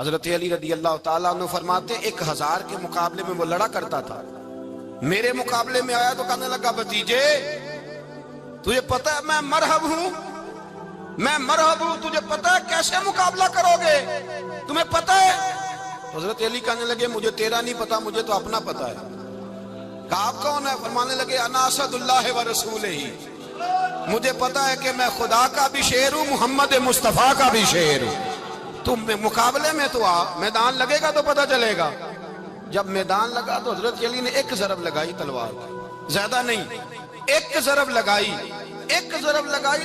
حضرت علی رضی اللہ تعالیٰ عنہ فرماتے 1000 کے مقابلے میں وہ لڑا کرتا تھا، میرے مقابلے میں آیا تو کہنے لگا بھتیجے تجھے پتہ ہے میں مرحب ہوں، تجھے پتہ ہے کیسے مقابلہ کرو گے، تمہیں پتہ ہے؟ حضرت علی کہنے لگے مجھے تیرا نہیں پتا، مجھے تو اپنا پتا ہے۔ کہا آپ کون ہے؟ فرمانے لگے انا اسد اللہ و رسولہ، مجھے پتا ہے کہ میں خدا کا بھی شیر ہوں، محمد مصطفیٰ کا بھی شیر ہوں۔ تم مقابلے میں تو آ، میدان لگے گا تو پتا چلے گا۔ جب میدان لگا تو حضرت علی نے ایک ضرب لگائی تلوار، زیادہ نہیں، ایک ضرب لگائی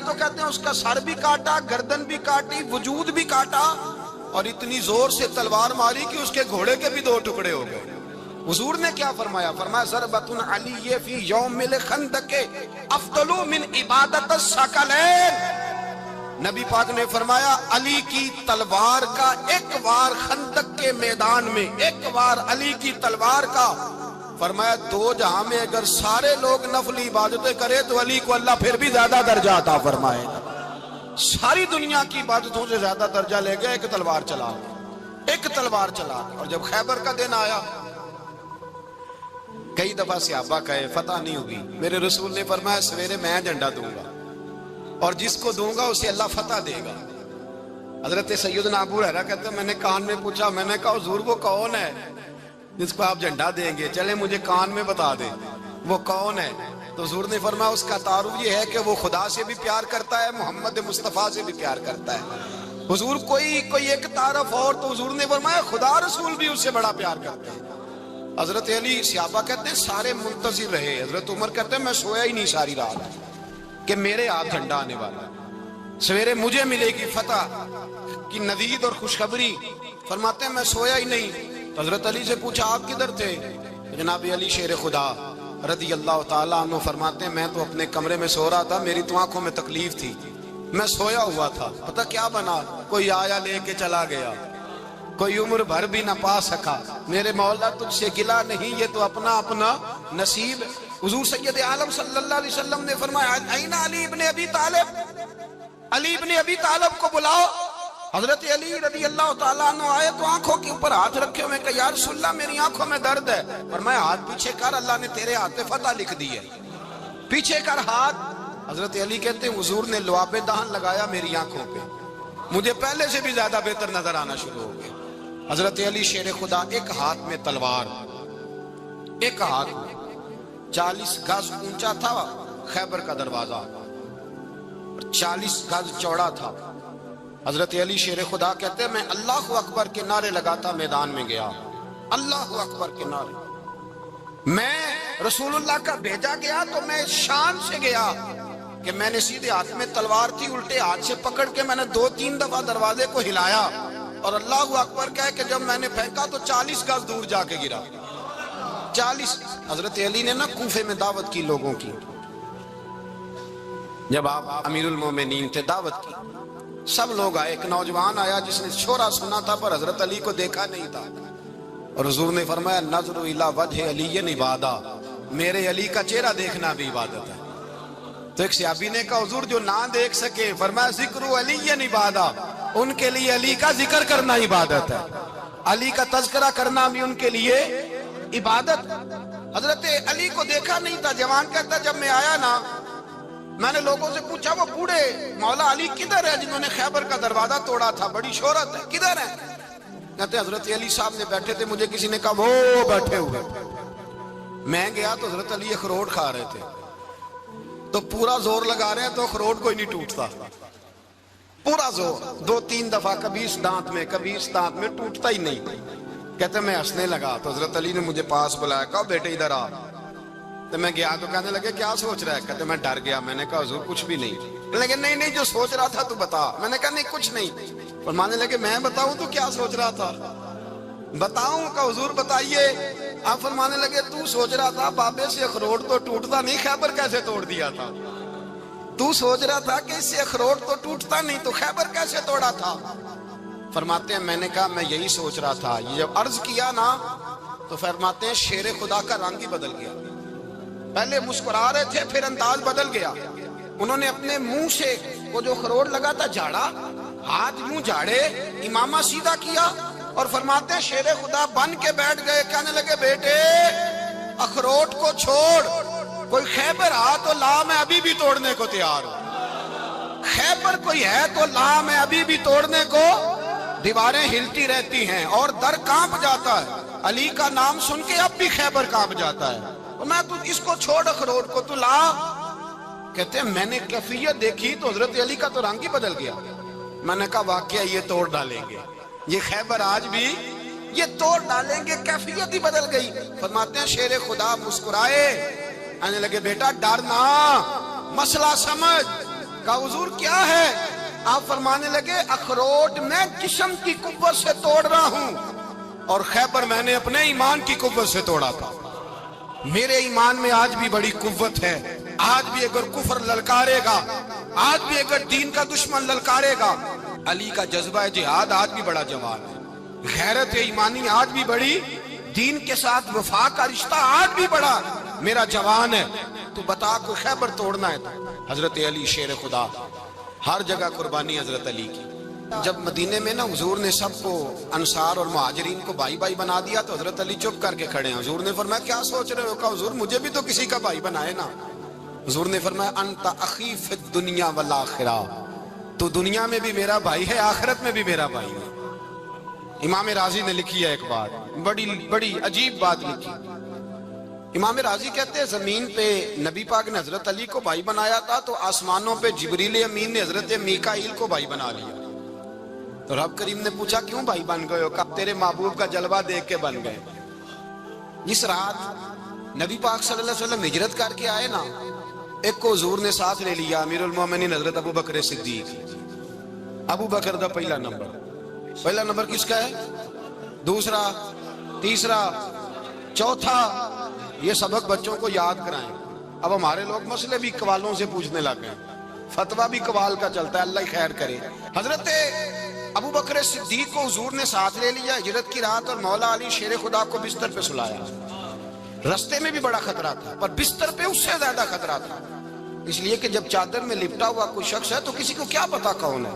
تو کہتے ہیں اس کا سر بھی کاٹا، گردن بھی کاٹی، وجود بھی کاٹا، اور اتنی زور سے تلوار ماری کہ اس کے گھوڑے کے بھی 2 ٹکڑے ہو گئے۔ حضور نے کیا فرمایا؟ فرمایا ضربۃ علی فی یوم الخندق افضل من عبادت الثقلین۔ نبی پاک نے فرمایا علی کی تلوار کا ایک وار خندق کے میدان میں، ایک وار علی کی تلوار کا، فرمایا 2 جہاں میں اگر سارے لوگ نفلی عبادتیں کرے تو علی کو اللہ پھر بھی زیادہ درجہ عطا فرمائے گا۔ ساری دنیا کی عبادتوں سے زیادہ درجہ لے گئے ایک تلوار چلا، اور جب خیبر کا دن آیا، کئی دفعہ صحابہ کہے فتح نہیں ہوگی، میرے رسول نے فرمایا سویرے میں جھنڈا دوں گا اور جس کو دوں گا اسے اللہ فتح دے گا۔ حضرت سیدنا ابو ہریرہ کہتے ہیں میں نے کان میں پوچھا، میں نے کہا حضور وہ کون ہے جس کو آپ جھنڈا دیں گے؟ چلے مجھے کان میں بتا دیں وہ کون ہے۔ تو حضور نے فرمایا اس کا تعارف یہ ہے کہ وہ خدا سے بھی پیار کرتا ہے، محمد مصطفیٰ سے بھی پیار کرتا ہے۔ حضور کوئی ایک تعارف اور، تو حضور نے فرمایا خدا رسول بھی اس سے بڑا پیار کرتے ہیں۔ حضرت علی صحابہ کہتے ہیں سارے منتظر رہے، حضرت عمر کہتے ہیں میں سویا ہی نہیں ساری رات کہ میرے ہاتھ جھنڈا آنے والا، سویرے مجھے ملے گی فتح کی نوید اور خوشخبری۔ فرماتے ہیں میں سویا ہی نہیں۔ تو حضرت علی سے پوچھا آپ کدھر تھے؟ جناب علی شیر خدا رضی اللہ تعالیٰ عنہ فرماتے ہیں میں تو اپنے کمرے میں سو رہا تھا، میری تو آنکھوں میں تکلیف تھی، میں سویا ہوا تھا، پتہ کیا بنا؟ کوئی آیا لے کے چلا گیا، کوئی عمر بھر بھی نہ پا سکا۔ میرے مولا تجھ سے گلہ نہیں، یہ تو اپنا نصیب۔ حضور سید عالم صلی اللہ علیہ وسلم نے فرمایا این علی ابن ابی طالب، علی ابن ابی طالب کو بلاؤ۔ حضرت علی رضی اللہ تعالیٰ عنہ آئے تو آنکھوں کے اوپر ہاتھ رکھے ہوئے کہ یا رسول اللہ میری آنکھوں میں درد ہے۔ فرمایا ہاتھ پیچھے کر، اللہ نے تیرے ہاتھ پہ فتح لکھ دی ہے، پیچھے کر ہاتھ۔ حضرت علی کہتے ہیں حضور نے لعاب دہن لگایا میری آنکھوں پہ، مجھے پہلے سے بھی زیادہ بہتر نظر آنا شروع ہو گیا۔ حضرت علی شیر خدا ایک ہاتھ میں تلوار، ایک ہاتھ میں 40 گز اونچا تھا خیبر کا دروازہ، 40 گز چوڑا تھا۔ حضرت علی شیر خدا کہتے ہیں میں اللہ اکبر کے نعرے لگاتا میدان میں گیا، اللہ اکبر کے نعرے۔ میں رسول اللہ کا بھیجا گیا تو میں شان سے گیا کہ میں نے سیدھے ہاتھ میں تلوار تھی، الٹے ہاتھ سے پکڑ کے میں نے 2-3 دفعہ دروازے کو ہلایا اور اللہ اکبر کہہ کہ جب میں نے پھینکا تو 40 گز دور جا کے گرا۔ 40۔ حضرت علی نے نا کوفے میں دعوت کی لوگوں کی، جب آپ امیر المومنین تھے دعوت کی، سب لوگ آئے۔ ایک نوجوان آیا جس نے شورا سنا تھا پر حضرت علی کو دیکھا نہیں تھا، اور حضور نے فرمایا نظر الی وجہ علی عبادہ، میرے علی کا چہرہ دیکھنا بھی عبادت ہے۔ تو ایک صحابی نے کہا حضور جو نہ دیکھ سکے، فرمایا ذکر علی عبادہ، ان کے لیے علی کا ذکر کرنا عبادت ہے، علی کا تذکرہ کرنا بھی ان کے لیے عبادت۔ حضرت علی کو دیکھا نہیں تھا۔ جوان کہتا جب میں آیا نا میں نے لوگوں سے پوچھا وہ بوڑھے مولا علی کدھر ہے جنہوں نے خیبر کا دروازہ توڑا تھا، بڑی شہرت ہے، کدھر ہے؟ کہتے حضرت علی صاحب نے بیٹھے تھے، مجھے کسی نے کہا وہ بیٹھے ہوئے۔ میں گیا تو حضرت علی اخروٹ کھا رہے تھے، تو پورا زور لگا رہے ہیں تو اخروٹ کوئی نہیں ٹوٹتا، پورا زور 2-3 دفعہ، کبھی اس دانت میں کبھی اس دانت میں، ٹوٹتا ہی نہیں۔ کہتے میں ہنسنے لگا تو حضرت علی نے مجھے پاس بلایا، کہا بیٹے ادھر آ۔ تو میں گیا تو کہنے لگے کیا سوچ رہا ہے؟ کہتے میں ڈر گیا۔ میں نے کہا حضور کچھ بھی نہیں۔ لیکن نہیں جو سوچ رہا تھا تو بتا۔ میں نے کہا نہیں کچھ نہیں۔ فرمانے لگے میں بتاؤں تو کیا سوچ رہا تھا؟ بتاؤں؟ کہ حضور بتائیے۔ آپ فرمانے لگے تو سوچ رہا تھا بابے سے اخروٹ تو ٹوٹتا نہیں، خیبر کیسے توڑ دیا تھا؟ تو سوچ رہا تھا کہ اس سے اخروٹ تو ٹوٹتا نہیں تو خیبر کیسے توڑا تھا؟ فرماتے ہیں میں نے کہا میں یہی سوچ رہا تھا۔ یہ جب عرض کیا نا تو فرماتے ہیں شیر خدا کا رنگ ہی بدل گیا، پہلے مسکرا رہے تھے پھر انداز بدل گیا۔ انہوں نے اپنے منہ سے وہ جو خروٹ لگا تھا جھاڑا، ہاتھ منہ جھاڑے، امامہ سیدھا کیا اور فرماتے ہیں شیر خدا بن کے بیٹھ گئے، کہنے لگے بیٹے اخروٹ کو چھوڑ، کوئی خیبر آ تو لا، میں ابھی بھی توڑنے کو تیار ہوں، خیبر کوئی ہے تو لا، میں ابھی بھی توڑنے کو، دیواریں ہلتی رہتی ہیں اور در کانپ جاتا ہے، علی کا نام سن کے اب بھی خیبر کانپ جاتا ہے، تو میں تو اس کو چھوڑ اخروٹ کو تو لا۔ کہتے ہیں میں نے کیفیت دیکھی تو حضرت علی کا تو رنگ ہی بدل گیا، میں نے کہا واقعہ یہ توڑ ڈالیں گے، یہ خیبر آج بھی یہ توڑ ڈالیں گے، کیفیت ہی بدل گئی۔ فرماتے ہیں شیر خدا مسکرائے، آنے لگے بیٹا ڈرنا، مسئلہ سمجھ۔ کہا حضور کیا ہے؟ آپ فرمانے لگے اخروٹ میں جسم کی قوت سے توڑ رہا ہوں اور خیبر میں نے اپنے ایمان کی قوت سے توڑا تھا، میرے ایمان میں آج بھی بڑی قوت ہے، آج بھی اگر کفر للکارے گا، آج بھی اگر دین کا دشمن للکارے گا، علی کا جذبہ جہاد آج بھی بڑا جوان ہے، غیرت ایمانی آج بھی بڑی، دین کے ساتھ وفا کا رشتہ آج بھی بڑا میرا جوان ہے، تو بتا کوئی خیبر توڑنا ہے تو۔ حضرت علی شیر خدا، ہر جگہ قربانی حضرت علی کی۔ جب مدینے میں نا حضور نے سب کو انصار اور مہاجرین کو بھائی بھائی بنا دیا تو حضرت علی چپ کر کے کھڑے ہیں، حضور نے فرمایا کیا سوچ رہے ہو؟ کہا حضور مجھے بھی تو کسی کا بھائی بنائے نا۔ حضور نے فرمایا انت اخی فی الدنیا والآخرہ، تو دنیا میں بھی میرا بھائی ہے، آخرت میں بھی میرا بھائی ہے۔ امام راضی نے لکھی ہے ایک بات، بڑی عجیب بات لکھی۔ امام راضی کہتے ہیں زمین پہ نبی پاک نے حضرت علی کو بھائی بنایا تھا تو آسمانوں پہ جبریل امین نے حضرت میکائیل کو بھائی بنا لیا، تو رب کریم نے پوچھا کیوں بھائی بن گئے ہو؟ کہا تیرے محبوب کا جلوہ دیکھ کے بن گئے۔ جس رات نبی پاک صلی اللہ علیہ وسلم ہجرت کر کے آئے نا، ایک کو حضور نے ساتھ لے لیا، امیر المومنین حضرت ابو بکر صدیق۔ ابو بکر دا پہلا نمبر کس کا ہے؟ دوسرا، تیسرا، چوتھا، یہ سبق بچوں کو یاد کرائیں۔ اب ہمارے لوگ مسئلے بھی قوالوں سے پوچھنے لگ گئے، فتویٰ بھی قوال کا چلتا ہے، اللہ خیر کرے۔ حضرت ابو بکر صدیق کو حضور نے ساتھ لے لیا ہجرت کی رات، اور مولا علی شیر خدا کو بستر پہ سلایا۔ رستے میں بھی بڑا خطرہ تھا پر بستر پہ اس سے زیادہ خطرہ تھا، اس لیے کہ جب چادر میں لپٹا ہوا کوئی شخص ہے تو کسی کو کیا پتا کون ہے،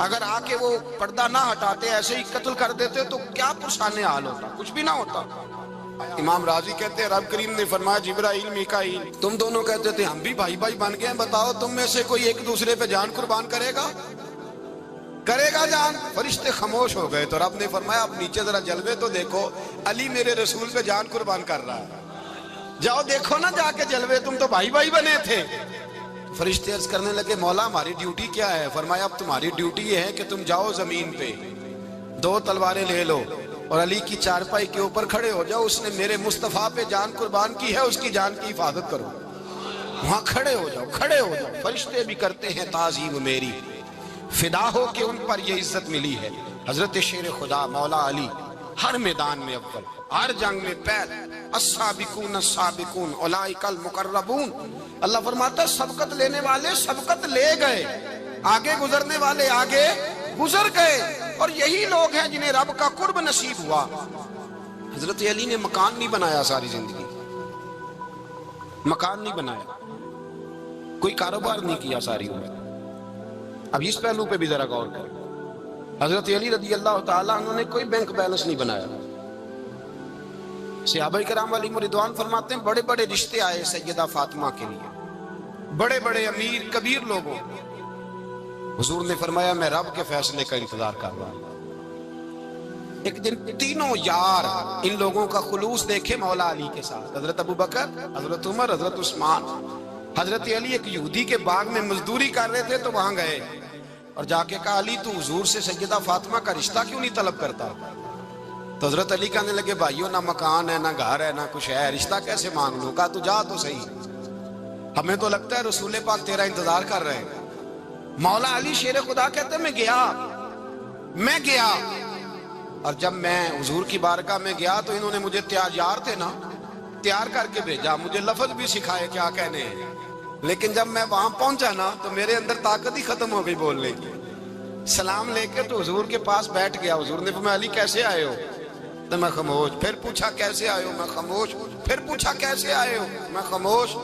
اگر آ کے وہ پردہ نہ ہٹاتے ایسے ہی قتل کر دیتے تو کیا پرسانے حال ہوتا، کچھ بھی نہ ہوتا۔ امام راضی کہتے ہیں رب کریم نے فرمایا جبرائیل میکائیل تم دونوں کہتے تھے ہم بھی بھائی بھائی بن گئے ہیں، بتاؤ تم میں سے کوئی ایک دوسرے پہ جان قربان کرے گا جان؟ فرشتے خاموش ہو گئے تو رب نے فرمایا اب نیچے ذرا جلوے تو دیکھو، علی میرے رسول پہ جان قربان کر رہا ہے، جاؤ دیکھو نا جا کے جلوے، تم تو بھائی بھائی بنے تھے۔ فرشتے عرض کرنے لگے مولا ہماری ڈیوٹی کیا ہے؟ فرمایا اب تمہاری ڈیوٹی یہ ہے کہ تم جاؤ زمین پہ، 2 تلواریں لے لو اور علی کی چارپائی کے اوپر کھڑے ہو جاؤ، اس نے میرے مصطفیٰ پہ جان قربان کی ہے، اس کی جان کی حفاظت کرو، وہاں کھڑے ہو جاؤ۔ فرشتے بھی کرتے ہیں تعظیم میری، فدا ہو کہ ان پر یہ عزت ملی ہے۔ حضرت شیر خدا مولا علی ہر میدان میں اول، ہر جنگ میں پہل، السابقون السابقون اولئک المقربون۔ اللہ فرماتا ہے سبقت لینے والے سبقت لے گئے، آگے گزرنے والے آگے گزر گئے، اور یہی لوگ ہیں جنہیں رب کا قرب نصیب ہوا۔ حضرت علی نے مکان نہیں بنایا، ساری زندگی مکان نہیں بنایا، کوئی کاروبار نہیں کیا ساری عمر۔ اب اس پہلو پہ بھی ذرا غور کریں، حضرت علی رضی اللہ تعالیٰ عنہ نے کوئی بینک بیلنس نہیں بنایا۔ صحابہ کرام علیہم رضوان فرماتے ہیں بڑے بڑے رشتے آئے سیدہ فاطمہ کے لیے، بڑے بڑے امیر کبیر لوگوں، حضور نے فرمایا میں رب کے فیصلے کا انتظار کر رہا ہوں۔ ایک دن تینوں یار ان لوگوں کا خلوص دیکھے مولا علی کے ساتھ، حضرت ابو بکر، حضرت عمر، حضرت عثمان۔ حضرت علی ایک یہودی کے باغ میں مزدوری کر رہے تھے تو وہاں گئے اور جا کے کہا علی تو حضور سے سیدہ فاطمہ کا رشتہ کیوں نہیں طلب کرتا؟ تو حضرت علی کہنے لگے بھائیو نہ مکان ہے، نہ گھر ہے، نہ کچھ ہے، رشتہ کیسے مانگ لوں؟ کہا تو جا تو صحیح، ہمیں تو لگتا ہے رسول پاک تیرا انتظار کر رہے ہیں۔ مولا علی شیر خدا کہتے ہیں میں گیا اور جب میں حضور کی بارگاہ میں گیا تو انہوں نے مجھے یار تھے نا، تیار کر کے بھیجا، مجھے لفظ بھی سکھائے کیا کہنے ہیں، لیکن جب میں وہاں پہنچا نا تو میرے اندر طاقت ہی ختم ہو گئی بولنے کی۔ سلام لے کے تو حضور کے پاس بیٹھ گیا، حضور نے فرمایا علی کیسے آئے ہو؟ تو میں خاموش، پھر پوچھا کیسے آئے ہو؟ میں خاموش، پھر پوچھا کیسے آئے ہو؟ میں خاموش۔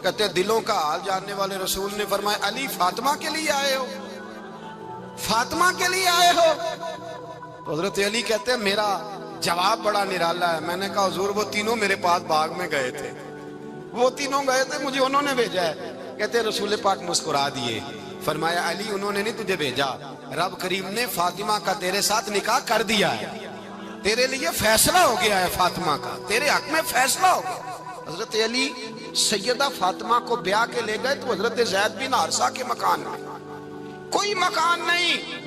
کہتے دلوں کا حال جاننے والے رسول نے فرمایا علی فاطمہ کے لیے آئے ہو؟ فاطمہ کے لیے آئے ہو؟ تو حضرت علی کہتے ہیں میرا جواب بڑا نرالا ہے. میں نے کہا حضور وہ تینوں میرے پاس باغ میں گئے تھے, وہ تینوں گئے تھے, مجھے انہوں نے بھیجا ہے. کہتے ہیں رسول پاک مسکرا دیے, فرمایا علی انہوں نے نہیں تجھے بھیجا, رب کریم نے فاطمہ کا تیرے ساتھ نکاح کر دیا ہے, تیرے لیے فیصلہ ہو گیا ہے فاطمہ کا, تیرے حق میں فیصلہ ہو گیا. حضرت علی سیدہ فاطمہ کو بیاہ کے لے گئے تو حضرت زید بن حارثہ کے مکان میں, کوئی مکان نہیں.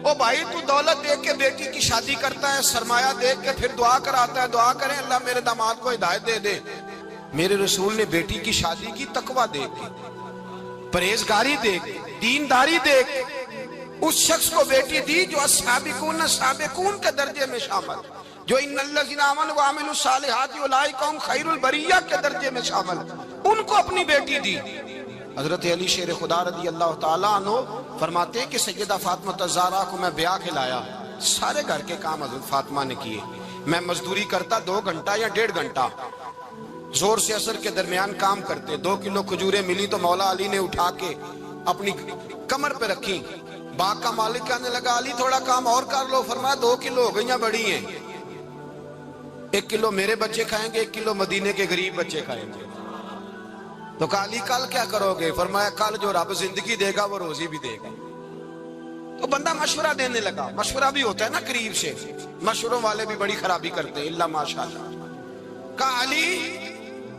او بھائی تو دولت دیکھ کے بیٹی کی شادی کرتا ہے, سرمایہ دیکھ کے پھر دعا کراتا ہے, دعا کریں اللہ میرے داماد کو ہدایت دے دے. میرے رسول نے بیٹی کی شادی کی تقوی دیکھ کے, پرہیزگاری دیکھ کے, دینداری دیکھ کے اس شخص کو بیٹی دی جو السابقون سابقون کے درجے میں شامل, جو ان الذین آمنوا وعملوا الصالحات اولئک هم خیر البریہ کے درجے میں شامل, ان کو اپنی بیٹی دی. حضرت علی شیر خدا رضی اللہ تعالیٰ عنہ فرماتے ہیں کہ سیدہ فاطمہ الزہرا کو میں بیاہ کے لایا, سارے گھر کے کام حضرت فاطمہ نے کیے. میں مزدوری کرتا 2 گھنٹہ یا 1.5 گھنٹہ, زور سے اثر کے درمیان کام کرتے. 2 کلو کھجوریں ملی تو مولا علی نے اٹھا کے اپنی کمر پہ رکھی. باغ کا مالک کہنے لگا علی تھوڑا کام اور کر لو. فرمایا 2 کلو ہو گئیاں بڑی ہیں, 1 کلو میرے بچے کھائیں گے, 1 کلو مدینے کے غریب بچے کھائیں گے. تو کہا علی کل کیا کرو گے؟ فرمایا کل جو رب زندگی دے گا وہ روزی بھی دے گا. تو بندہ مشورہ دینے لگا, مشورہ بھی ہوتا ہے نا قریب سے, مشوروں والے بھی بڑی خرابی کرتے ہیں اللہ ماشاءاللہ. کہا علی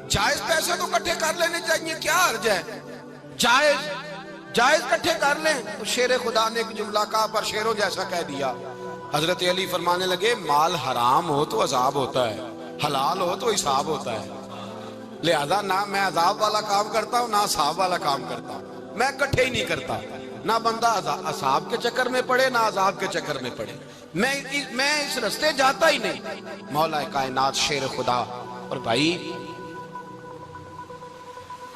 جائز پیسے تو کٹھے کر لینے چاہیے, کیا حرج ہے, جائز کٹھے کر لیں. تو شیر خدا نے ایک جملہ کہا پر شیروں جیسا کہہ دیا. حضرت علی فرمانے لگے مال حرام ہو تو عذاب ہوتا ہے, حلال ہو تو حساب ہوتا ہے, لہذا نہ میں عذاب والا کام کرتا ہوں نہ حساب والا کام کرتا ہوں, میں کٹھے ہی نہیں کرتا. نہ بندہ حساب کے چکر میں پڑے نہ عذاب کے چکر میں پڑے, میں اس رستے جاتا ہی نہیں. مولا کائنات شیر خدا. اور بھائی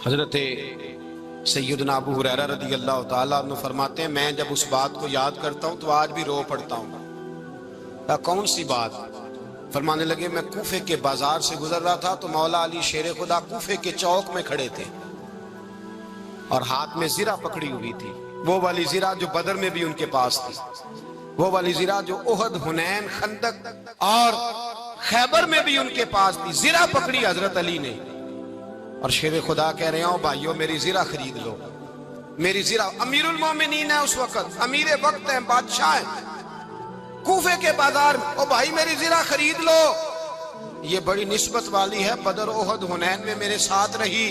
حضرت سیدنا ابو ہریرہ رضی اللہ تعالیٰ عنہ فرماتے ہیں میں جب اس بات کو یاد کرتا ہوں تو آج بھی رو پڑتا ہوں. کون سی بات؟ فرمانے لگے میں کوفے کے بازار سے گزر رہا تھا تو مولا علی شیر خدا کوفے کے چوک میں کھڑے تھے اور ہاتھ میں زرہ پکڑی ہوئی تھی, وہ والی زرہ جو بدر میں بھی ان کے پاس تھی, وہ والی زرہ جو احد, حنین, خندق اور خیبر میں بھی ان کے پاس تھی. زرہ پکڑی حضرت علی نے اور شیر خدا کہہ رہے ہوں بھائیو میری زرہ خرید لو, میری زرہ. امیر المومنین ہے اس وقت, امیر وقت ہیں, بادشاہ ہیں, کوفے کے بازار میں, او بھائی میری زرہ خرید لو. یہ بڑی نسبت والی ہے, بدر, احد, حنین میں میرے ساتھ رہی.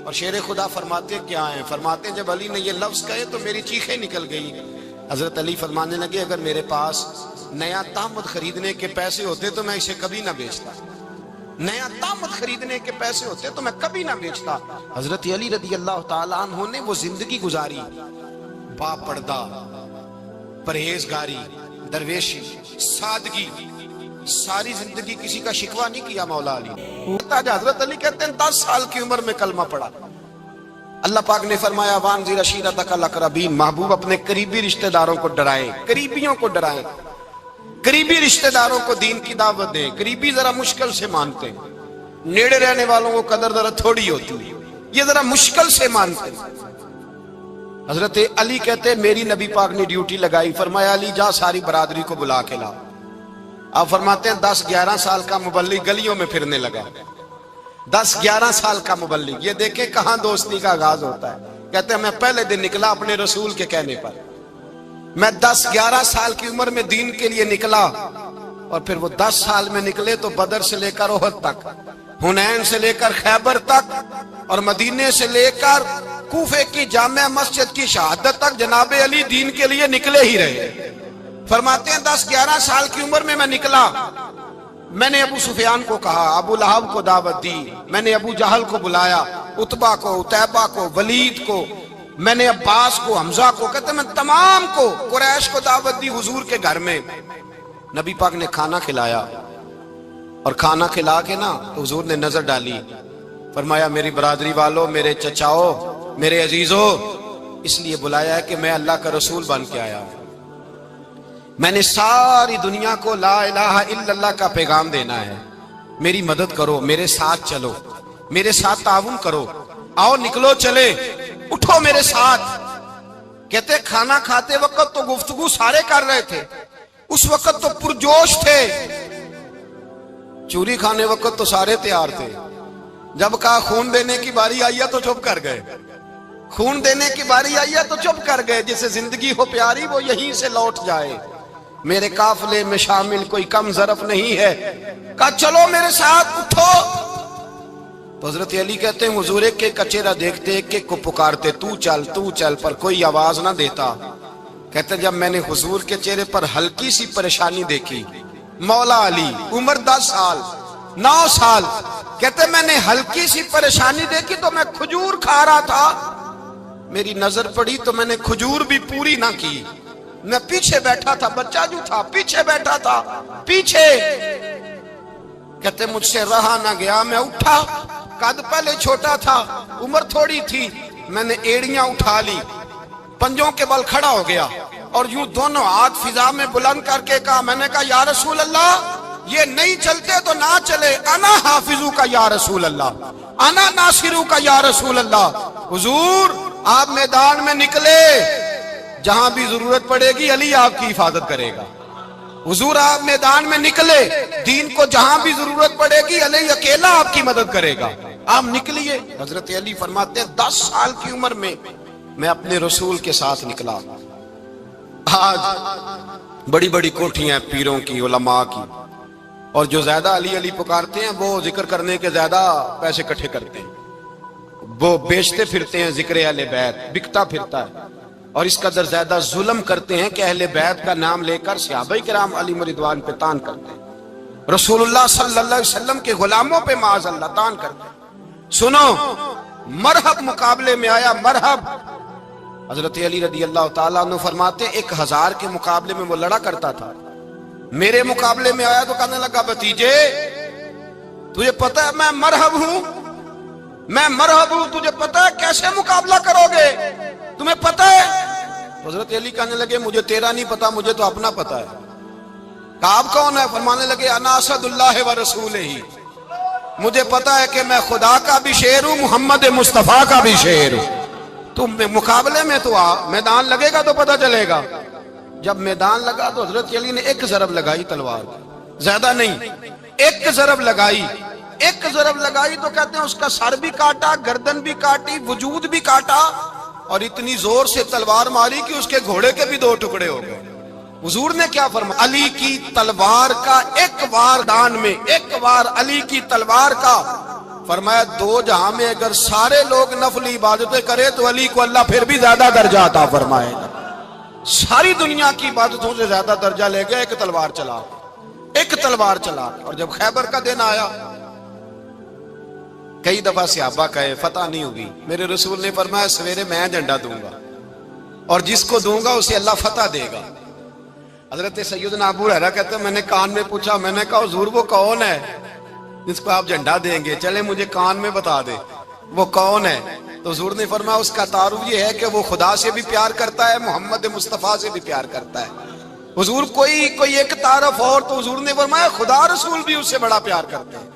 اور شیر خدا فرماتے کیا ہیں؟ فرماتے ہیں جب علی نے یہ لفظ کہے تو میری چیخیں نکل گئی. حضرت علی فرمانے لگے اگر میرے پاس نیا تامت خریدنے کے پیسے ہوتے تو میں اسے کبھی نہ بیچتا, نیا تامت خریدنے کے پیسے ہوتے تو میں کبھی نہ بیچتا. حضرت علی رضی اللہ تعالیٰ عنہ نے وہ زندگی گزاری, با پردہ, پرہیزگاری, درویشی, سادگی, ساری زندگی کسی کا شکوہ نہیں کیا مولا علی. حضرت علی کہتے ہیں 10 سال کی عمر میں کلمہ پڑھا. اللہ پاک نے فرمایا وانذر عشیرتک الاقربین, محبوب اپنے قریبی رشتہ داروں کو ڈرائیں, قریبیوں کو ڈرائیں, قریبی رشتہ داروں کو دین کی دعوت دیں. قریبی ذرا مشکل سے مانتے ہیں, نیڑے رہنے والوں کو قدر ذرا تھوڑی ہوتی ہے, یہ ذرا مشکل سے مانتے ہیں. حضرت علی کہتے ہیں میری نبی پاک نے ڈیوٹی لگائی, فرمایا علی جا ساری برادری کو بلا کے لا. آپ فرماتے ہیں 10-11 سال کا مبلغ گلیوں میں پھرنے لگا, 10-11 سال کا مبلغ. یہ دیکھیں کہاں دوستی کا آغاز ہوتا ہے. کہتے ہیں میں پہلے دن نکلا اپنے رسول کے کہنے پر, میں 10-11 سال کی عمر میں دین کے لیے نکلا اور پھر وہ 10 سال میں نکلے تو بدر سے لے کر احد تک, حنین سے لے کر خیبر تک اور مدینے سے لے کر کوفے کی جامع مسجد کی شہادت تک جناب علی دین کے لیے نکلے ہی رہے. فرماتے ہیں 10-11 سال کی عمر میں نکلا. میں نے ابو سفیان کو کہا, ابو لہب کو دعوت دی, میں نے ابو جہل کو بلایا, عتبہ کو, عتیبہ کو, ولید کو, میں نے عباس کو, حمزہ کو, کہتے میں تمام کو, قریش کو دعوت دی حضور کے گھر میں. نبی پاک نے کھانا کھلایا اور کھانا کھلا کے نا تو حضور نے نظر ڈالی, فرمایا میری برادری والوں, میرے چچاؤ, میرے عزیزو, اس لیے بلایا ہے کہ میں اللہ کا رسول بن کے آیا ہوں. میں نے ساری دنیا کو لا الہ الا اللہ کا پیغام دینا ہے, میری مدد کرو, میرے ساتھ چلو, میرے ساتھ تعاون کرو, آؤ نکلو چلے, اٹھو میرے ساتھ. کہتے کھانا کھاتے وقت تو گفتگو سارے کر رہے تھے, اس وقت تو پرجوش تھے، چوری کھانے وقت تو سارے تیار تھے، جب کہا خون دینے کی باری آئی ہے تو چپ کر گئے، خون دینے کی باری آئی ہے تو چپ کر گئے۔ جسے زندگی ہو پیاری وہ یہیں سے لوٹ جائے، میرے قافلے میں شامل کوئی کم ظرف نہیں ہے، کہا چلو میرے ساتھ اٹھو۔ تو حضرت علی کہتے ہیں حضور ایک ایک کا چہرہ دیکھتے ایک ایک کو پکارتے، تو چل، پر کوئی آواز نہ دیتا۔ کہتے ہیں جب میں نے حضور کے چہرے پر ہلکی سی پریشانی دیکھی، مولا علی عمر 10 سال 9 سال، کہتے ہیں میں نے ہلکی سی پریشانی دیکھی تو میں کھجور کھا رہا تھا، میری نظر پڑی تو میں نے کھجور بھی پوری نہ کی، میں پیچھے بیٹھا تھا، بچہ جو تھا پیچھے بیٹھا تھا، پیچھے۔ کہتے مجھ سے رہا نہ گیا، میں اٹھا، قد پہلے چھوٹا تھا، عمر تھوڑی تھی، میں نے ایڑیاں اٹھا لی، پنجوں کے بل کھڑا ہو گیا اور یوں دونوں ہاتھ فضا میں بلند کر کے کہا، میں نے کہا یا رسول اللہ یہ نہیں چلتے تو نہ چلے، انا حافظو کا یا رسول اللہ، انا ناصرو کا یا رسول اللہ۔ حضور آپ میدان میں نکلے، جہاں بھی ضرورت پڑے گی علی آپ کی حفاظت کرے گا۔ حضور آپ میدان میں نکلے، دین کو جہاں بھی ضرورت پڑے گی علی اکیلا آپ کی مدد کرے گا، آپ نکلیے۔ حضرت علی فرماتے ہیں 10 سال کی عمر میں میں اپنے رسول کے ساتھ نکلا۔ آج بڑی بڑی کوٹھیاں پیروں کی، علماء کی، اور جو زیادہ علی علی پکارتے ہیں وہ ذکر کرنے کے زیادہ پیسے اکٹھے کرتے ہیں، وہ بیچتے پھرتے ہیں ذکر اہل بیت، بکتا پھرتا ہے، اور اس قدر زیادہ ظلم کرتے ہیں کہ اہل بیت کا نام لے کر صحابہ کرام علی رضوان پہ تان کرتے ہیں، رسول اللہ صلی اللہ علیہ وسلم کے غلاموں پہ معاذ اللہ تان کرتے ہیں۔ سنو، مرحب مقابلے میں آیا، مرحب۔ حضرت علی رضی اللہ تعالیٰ عنہ فرماتے 1000 کے مقابلے میں وہ لڑا کرتا تھا، میرے مقابلے میں آیا تو کہنے لگا بھتیجے تجھے پتہ ہے میں مرحب ہوں، میں مرحب ہوں، تجھے پتہ ہے کیسے مقابلہ کرو گے، تمہیں پتہ ہے؟ حضرت علی کہنے لگے مجھے تیرا نہیں پتا، مجھے تو اپنا پتہ ہے۔ کہا آپ کون ہے؟ فرمانے لگے انا اسد اللہ و رسولہ، مجھے پتا ہے کہ میں خدا کا بھی شیر ہوں، محمد مصطفیٰ کا بھی شیر ہوں۔ تم مقابلے میں تو آ، میدان لگے گا تو پتہ چلے گا۔ جب میدان لگا تو حضرت علی نے ایک ضرب لگائی تلوار کی، زیادہ نہیں، ایک ضرب لگائی، ایک ضرب لگائی تو کہتے ہیں اس کا سر بھی کاٹا، گردن بھی کاٹی، وجود بھی کاٹا، اور اتنی زور سے تلوار ماری کہ اس کے گھوڑے کے بھی 2 ٹکڑے ہو گئے۔ حضور نے کیا فرمایا؟ علی کی تلوار کا ایک وار دان میں، ایک وار علی کی تلوار کا، فرمایا 2 جہاں میں اگر سارے لوگ نفلی عبادتیں کرے تو علی کو اللہ پھر بھی زیادہ درجہ عطا فرمائے گا۔ ساری دنیا کی عبادتوں سے زیادہ درجہ لے گیا ایک تلوار چلا، ایک تلوار چلا۔ اور جب خیبر کا دن آیا، کئی دفعہ صحابہ کہے فتح نہیں ہوگی، میرے رسول نے فرمایا سویرے میں جھنڈا دوں گا اور جس کو دوں گا اسے اللہ فتح دے گا۔ حضرت سیدنا ابو ہریرہ کہتے ہیں میں نے کان میں پوچھا، میں نے کہا حضور وہ کون ہے جس کو آپ جھنڈا دیں گے؟ چلے مجھے کان میں بتا دے وہ کون ہے۔ تو حضور نے فرمایا اس کا تعارف یہ ہے کہ وہ خدا سے بھی پیار کرتا ہے، محمد مصطفیٰ سے بھی پیار کرتا ہے۔ حضور کوئی ایک تعارف اور، تو حضور نے فرمایا خدا رسول بھی اس سے بڑا پیار کرتے ہیں۔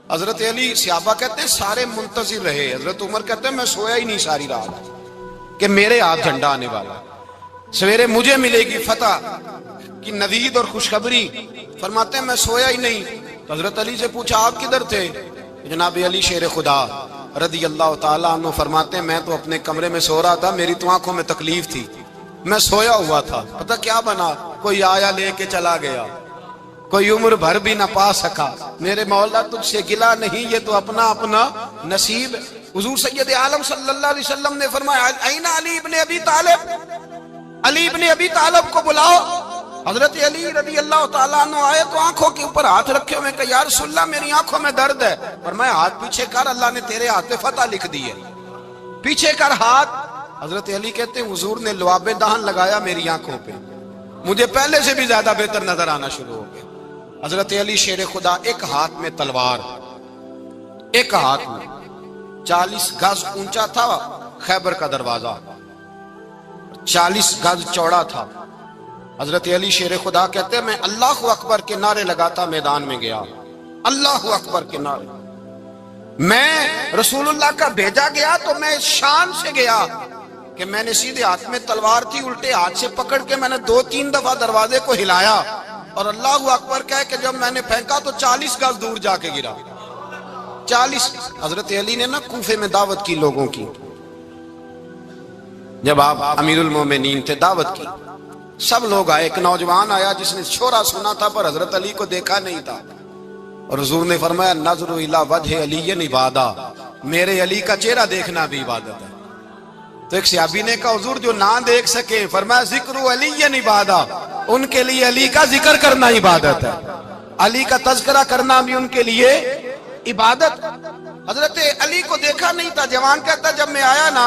حضرت علی صحابہ کہتے ہیں سارے منتظر رہے، حضرت عمر کہتے ہیں میں سویا ہی نہیں ساری رات کہ میرے ہاتھ جھنڈا آنے والا، سویرے مجھے ملے گی فتح کی نوید اور خوشخبری۔ فرماتے ہیں میں سویا ہی نہیں۔ تو حضرت علی سے پوچھا آپ کدھر تھے؟ جناب علی شیر خدا رضی اللہ تعالیٰ عنہ فرماتے ہیں میں تو اپنے کمرے میں سو رہا تھا، میری تو آنکھوں میں تکلیف تھی، میں سویا ہوا تھا، پتہ کیا بنا، کوئی آیا لے کے چلا گیا، کوئی عمر بھر بھی نہ پا سکا۔ میرے مولا تجھ سے گلا نہیں، یہ تو اپنا اپنا نصیب۔ حضور سید عالم صلی اللہ علیہ وسلم نے فرمایا این علی ابن ابی طالب، علی ابن ابی طالب کو بلاؤ۔ حضرت علی رضی اللہ تعالیٰ عنہ آئے تو آنکھوں کے اوپر ہاتھ رکھے ہوئے کہ یا رسول اللہ میری آنکھوں میں درد ہے۔ فرمایا ہاتھ پیچھے کر، اللہ نے تیرے ہاتھ پہ فتح لکھ دی ہے، پیچھے کر ہاتھ۔ حضرت علی کہتے ہیں حضور نے لعاب دہن لگایا میری آنکھوں پہ، مجھے پہلے سے بھی زیادہ بہتر نظر آنا شروع ہو گیا۔ حضرت علی شیر خدا ایک ہاتھ میں تلوار، ایک ہاتھ میں 40 گز اونچا تھا خیبر کا دروازہ، 40 گز چوڑا تھا۔ حضرت علی شیر خدا کہتے ہیں میں اللہ اکبر کے نعرے لگاتا میدان میں گیا، اللہ اکبر کے نعرے۔ میں رسول اللہ کا بھیجا گیا تو میں شان سے گیا، کہ میں نے سیدھے ہاتھ میں تلوار تھی، الٹے ہاتھ سے پکڑ کے میں نے 2-3 دفعہ دروازے کو ہلایا اور اللہ اکبر کہہ کہ جب میں نے پھینکا تو 40 گز دور جا کے گرا۔ 40۔ حضرت علی نے نا کوفے میں دعوت کی لوگوں کی، جب آپ امیر المومنین تھے دعوت کی، سب لوگ آئے۔ ایک نوجوان آیا جس نے شورا سنا تھا پر حضرت علی کو دیکھا نہیں تھا، اور حضور نے فرمایا نظر الی وجہ علی عبادہ، میرے علی کا چہرہ دیکھنا بھی عبادت ہے۔ تو ایک صحابی نے کہا حضور جو نہ دیکھ سکے، فرمایا ذکر علی عبادہ، ان کے لیے علی کا ذکر کرنا عبادت ہے، علی کا تذکرہ کرنا بھی ان کے لیے عبادت۔ حضرت علی کو دیکھا نہیں تھا۔ جوان کہتا جب میں آیا نا،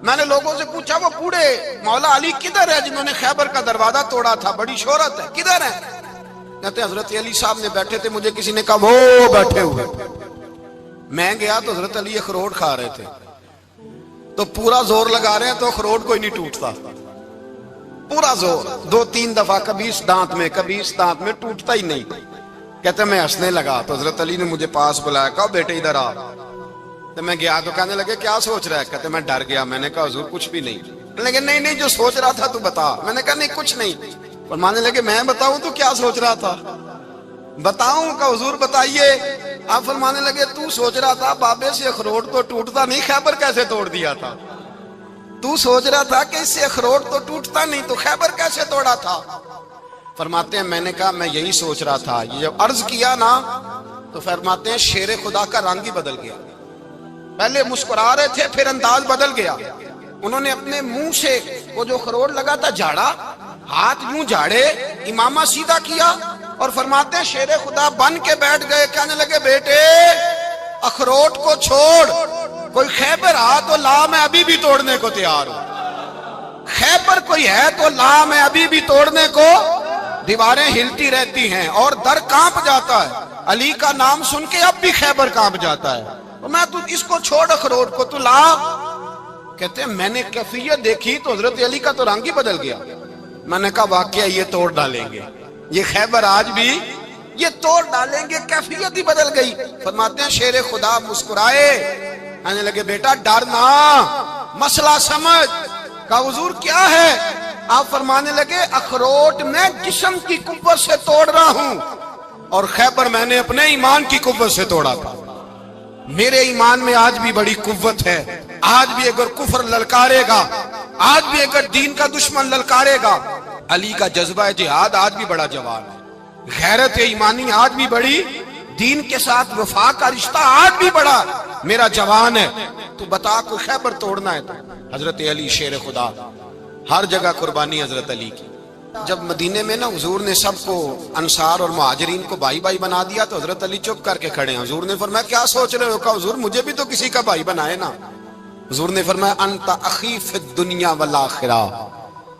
میں نے لوگوں سے پوچھا وہ بوڑھے مولا علی کدھر ہے جنہوں نے خیبر کا دروازہ توڑا تھا، بڑی شہرت ہے، کدھر ہے؟ کہتے حضرت علی صاحب نے بیٹھے تھے، مجھے کسی نے کہا وہ بیٹھے ہوئے۔ میں گیا تو حضرت علی اخروٹ کھا رہے تھے، تو پورا زور لگا رہے ہیں تو اخروٹ کوئی نہیں ٹوٹتا، پورا زور 2-3 دفعہ، کبھی اس دانت میں کبھی اس دانت میں، ٹوٹتا ہی نہیں۔ کہتے میں ہنسنے لگا تو حضرت علی نے مجھے پاس بلایا، کہا بیٹے ادھر آ۔ تو میں گیا تو کہنے لگے کیا سوچ رہا ہے؟ کہتے میں ڈر گیا۔ میں نے کہا حضور کچھ بھی نہیں۔ لیکن نہیں جو سوچ رہا تھا تو بتا۔ میں نے کہا نہیں کچھ نہیں۔ فرمانے لگے میں بتاؤں تو کیا سوچ رہا تھا؟ بتاؤں؟ کہ حضور بتائیے۔ آپ فرمانے لگے تو سوچ رہا تھا بابے سے اخروٹ تو ٹوٹتا نہیں، خیبر کیسے توڑ دیا تھا؟ تو سوچ رہا تھا کہ اس سے اخروٹ تو ٹوٹتا نہیں تو خیبر کیسے توڑا تھا؟ فرماتے ہیں میں نے کہا میں یہی سوچ رہا تھا۔ یہ جب عرض کیا نا تو فرماتے ہیں شیر خدا کا رنگ ہی بدل گیا، پہلے مسکرا رہے تھے پھر انداز بدل گیا۔ انہوں نے اپنے منہ سے وہ جو خروٹ لگا تھا جھاڑا، ہاتھ یوں جھاڑے، امامہ سیدھا کیا، اور فرماتے ہیں شیر خدا بن کے بیٹھ گئے۔ کہنے لگے بیٹے اخروٹ کو چھوڑ، کوئی خیبر آ تو لا، میں ابھی بھی توڑنے کو تیار ہوں۔ خیبر کوئی ہے تو لا، میں ابھی بھی توڑنے کو۔ دیواریں ہلتی رہتی ہیں اور در کانپ جاتا ہے، علی کا نام سن کے اب بھی خیبر کانپ جاتا ہے۔ میں تو اس کو چھوڑ اخروٹ کو تو لا۔ کہتے ہیں میں نے کیفیت دیکھی تو حضرت علی کا تو رنگ ہی بدل گیا۔ میں نے کہا واقعہ یہ توڑ ڈالیں گے، یہ خیبر آج بھی یہ توڑ ڈالیں گے، کیفیت ہی بدل گئی۔ فرماتے ہیں شیر خدا مسکرائے، کہنے لگے بیٹا ڈرنا، مسئلہ سمجھ۔ کہا حضور کیا ہے؟ آپ فرمانے لگے اخروٹ میں جسم کی قوت سے توڑ رہا ہوں اور خیبر میں نے اپنے ایمان کی قوت سے توڑا تھا۔ میرے ایمان میں آج بھی بڑی قوت ہے، آج بھی اگر کفر للکارے گا، آج بھی اگر دین کا دشمن للکارے گا، علی کا جذبہ جہاد آج بھی بڑا جوان ہے، غیرت ایمانی آج بھی بڑی، دین کے ساتھ وفا کا رشتہ آج بھی بڑا میرا جوان ہے۔ تو بتا کوئی خیبر توڑنا ہے تو حضرت علی شیر خدا، ہر جگہ قربانی حضرت علی کی۔ جب مدینے میں نا حضور نے سب کو انصار اور مہاجرین کو بھائی بھائی بنا دیا تو حضرت علی چپ کر کے کھڑے ہیں۔ حضور نے فرمایا کیا سوچ رہے ہو؟ کہا حضور مجھے بھی تو کسی کا بھائی بنائے نا۔ حضور نے فرمایا انت اخی فی الدنیا والآخرہ،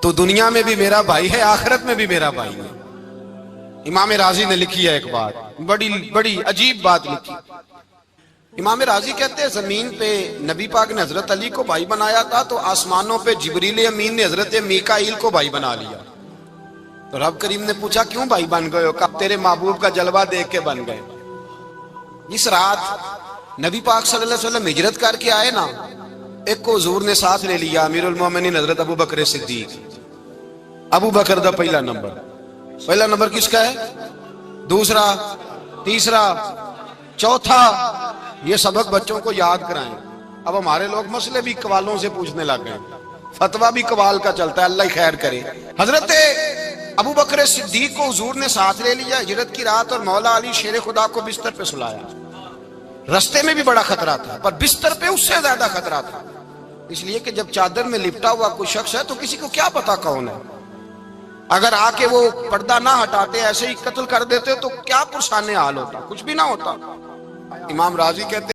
تو دنیا میں بھی میرا بھائی ہے، آخرت میں بھی میرا بھائی ہے۔ امام راضی نے لکھی ہے ایک بات، بڑی عجیب بات لکھی۔ امام راضی کہتے ہیں زمین پہ نبی پاک نے حضرت علی کو بھائی بنایا تھا تو آسمانوں پہ جبریل امین نے حضرت میکائیل کو بھائی بنا لیا۔ تو رب کریم نے پوچھا کیوں بھائی بن گئے ہو؟ کہا تیرے محبوب کا جلوہ دیکھ کے بن گئے۔ جس رات نبی پاک صلی اللہ علیہ وسلم ہجرت کر کے آئے نا، ایک کو حضور نے ساتھ لے لیا، امیر المومنین حضرت ابو بکر صدیق۔ ابو بکر دا پہلا نمبر کس کا ہے؟ دوسرا، تیسرا، چوتھا۔ یہ سبق بچوں کو یاد کرائیں۔ اب ہمارے لوگ مسئلے بھی قوالوں سے پوچھنے لگ گئے، فتویٰ بھی قوال کا چلتا ہے، اللہ ہی خیر کرے۔ حضرت ابو بکر صدیق کو حضور نے ساتھ لے لیا ہجرت کی رات، اور مولا علی شیر خدا کو بستر پہ سلایا۔ رستے میں بھی بڑا خطرہ تھا پر بستر پہ اس سے زیادہ خطرہ تھا، اس لیے کہ جب چادر میں لپٹا ہوا کوئی شخص ہے تو کسی کو کیا پتا کون ہے، اگر آ کے وہ پردہ نہ ہٹاتے ایسے ہی قتل کر دیتے تو کیا پرسان حال ہوتا، کچھ بھی نہ ہوتا۔ امام راضی کہتے